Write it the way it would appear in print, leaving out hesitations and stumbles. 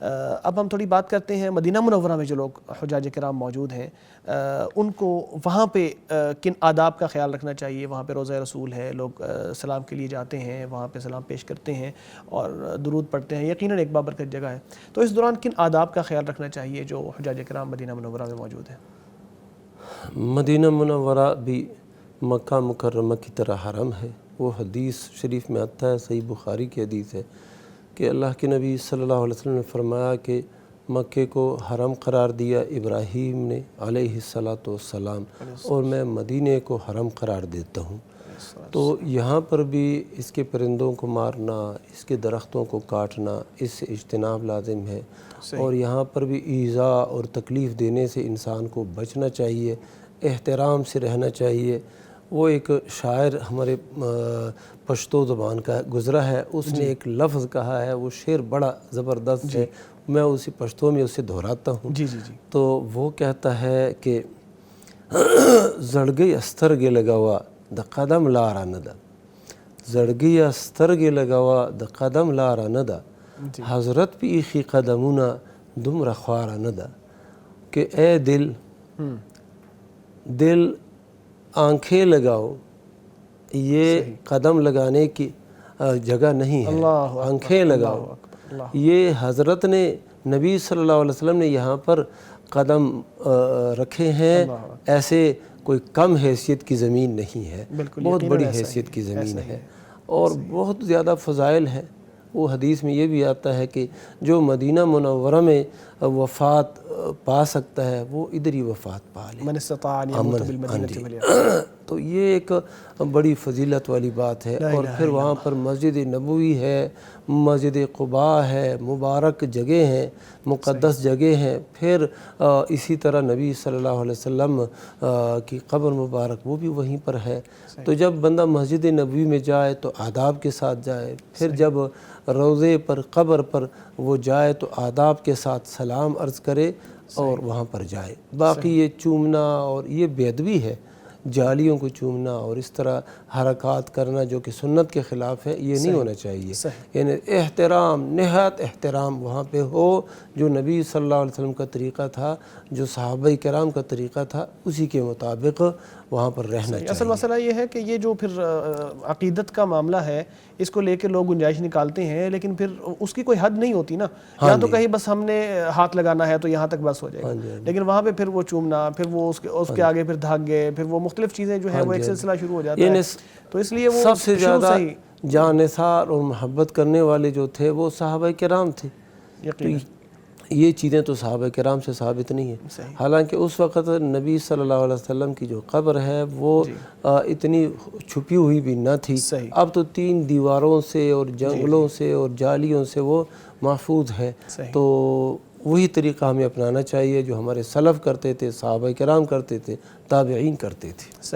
اب ہم تھوڑی بات کرتے ہیں مدینہ منورہ میں جو لوگ حجاج کرام موجود ہیں ان کو وہاں پہ کن آداب کا خیال رکھنا چاہیے؟ وہاں پہ روضہ رسول ہے، لوگ سلام کے لیے جاتے ہیں، وہاں پہ سلام پیش کرتے ہیں اور درود پڑھتے ہیں، یقیناً ایک بابرکت جگہ ہے، تو اس دوران کن آداب کا خیال رکھنا چاہیے جو حجاج کرام مدینہ منورہ میں موجود ہیں؟ مدینہ منورہ بھی مکہ مکرمہ کی طرح حرم ہے۔ وہ حدیث شریف میں آتا ہے، صحیح بخاری کی حدیث ہے کہ اللہ کے نبی صلی اللہ علیہ وسلم نے فرمایا کہ مکے کو حرم قرار دیا ابراہیم نے علیہ السلام، اور میں مدینے کو حرم قرار دیتا ہوں۔ تو یہاں پر بھی اس کے پرندوں کو مارنا، اس کے درختوں کو کاٹنا، اس سے اجتناب لازم ہے، اور یہاں پر بھی ایذا اور تکلیف دینے سے انسان کو بچنا چاہیے، احترام سے رہنا چاہیے۔ وہ ایک شاعر ہمارے پشتو زبان کا گزرا ہے، اس نے ایک لفظ کہا ہے، وہ شعر بڑا زبردست ہے، میں اسی پشتو میں اسے دہراتا ہوں۔ تو وہ کہتا ہے کہ زڑگئی استرگے لگاوا د قدم لارا ندا، زڑگئی استرگے لگاوا د قدم لارا ندا، حضرت پی ایخی قدمونا دم رخوارا ندا، کہ اے دل آنکھیں لگاؤ، یہ قدم لگانے کی جگہ نہیں ہے، آنکھیں لگاؤ۔ یہ حضرت نے نبی صلی اللہ علیہ وسلم نے یہاں پر قدم رکھے ہیں، ایسے کوئی کم حیثیت کی زمین نہیں ہے، بہت بڑی حیثیت کی زمین ہے اور بہت زیادہ فضائل ہیں۔ وہ حدیث میں یہ بھی آتا ہے کہ جو مدینہ منورہ میں وفات پا سکتا ہے وہ ادھر ہی وفات پا لے، من استطاع ان یموت بالمدینہ فلیفعل۔ تو یہ ایک بڑی فضیلت والی بات ہے۔ اور پھر وہاں پر مسجد نبوی ہے، مسجد قباء ہے، مبارک جگہ ہیں، مقدس جگہ ہیں۔ پھر اسی طرح نبی صلی اللہ علیہ وسلم کی قبر مبارک وہ بھی وہیں پر ہے۔ تو جب بندہ مسجد نبوی میں جائے تو آداب کے ساتھ جائے، پھر جب روضے پر قبر پر وہ جائے تو آداب کے ساتھ سلام عرض کرے اور وہاں پر جائے۔ باقی یہ چومنا اور یہ بے ادبی ہے، جالیوں کو چومنا اور اس طرح حرکات کرنا جو کہ سنت کے خلاف ہے، یہ نہیں ہونا چاہیے۔ یعنی احترام، نہایت احترام وہاں پہ ہو، جو نبی صلی اللہ علیہ وسلم کا طریقہ تھا، جو صحابہ کرام کا طریقہ تھا، اسی کے مطابق وہاں پر رہنا چاہیے۔ اصل مسئلہ یہ ہے کہ یہ جو پھر عقیدت کا معاملہ ہے، اس کو لے کے لوگ گنجائش نکالتے ہیں، لیکن پھر اس کی کوئی حد نہیں ہوتی نا، یا تو کہیں بس ہم نے ہاتھ لگانا ہے تو یہاں تک بس ہو جائے گا، لیکن وہاں پہ پھر وہ چومنا، پھر وہ اس کے آگے پھر دھاگے، پھر وہ مختلف چیزیں جو ہیں وہ ایک سلسلہ شروع ہو جاتا ہے۔ تو اس لیے وہ سب سے زیادہ جاں نثار اور محبت کرنے والے جو تھے وہ صحابہ کرام تھے۔ یہ چیزیں تو صحابہ کرام سے ثابت نہیں ہیں، حالانکہ اس وقت نبی صلی اللہ علیہ وسلم کی جو قبر ہے وہ اتنی چھپی ہوئی بھی نہ تھی۔ اب تو 3 دیواروں سے اور جنگلوں سے اور جالیوں سے وہ محفوظ ہے۔ تو وہی طریقہ ہمیں اپنانا چاہیے جو ہمارے سلف کرتے تھے، صحابہ کرام کرتے تھے، تابعین کرتے تھے۔